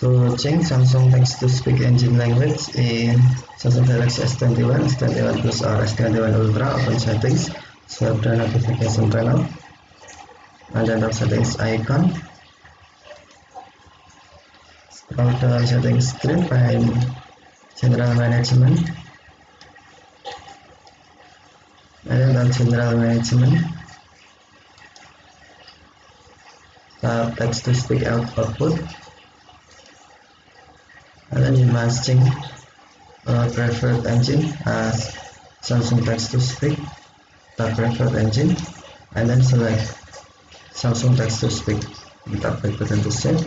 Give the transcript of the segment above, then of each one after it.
for watching Samsung text-to-speech engine language in Samsung Galaxy S21, S21 Plus or S21 Ultra. Open settings, swipe the notification panel, and then settings icon. Scroll to settings screen, find general management, and then general management. Tap text-to-speech output, and then you must change preferred engine as Samsung text-to-speech. Tap preferred engine, and then select Samsung text-to-speech. Tap back button to save.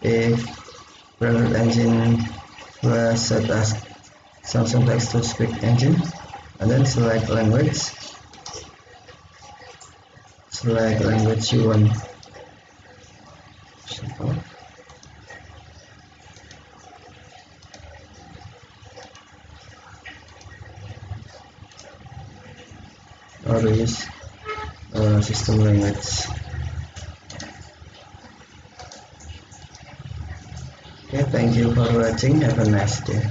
If preferred engine was set as Samsung text-to-speech engine, and then select language. Select language you want. Or use system language. Okay, thank you for watching. Have a nice day.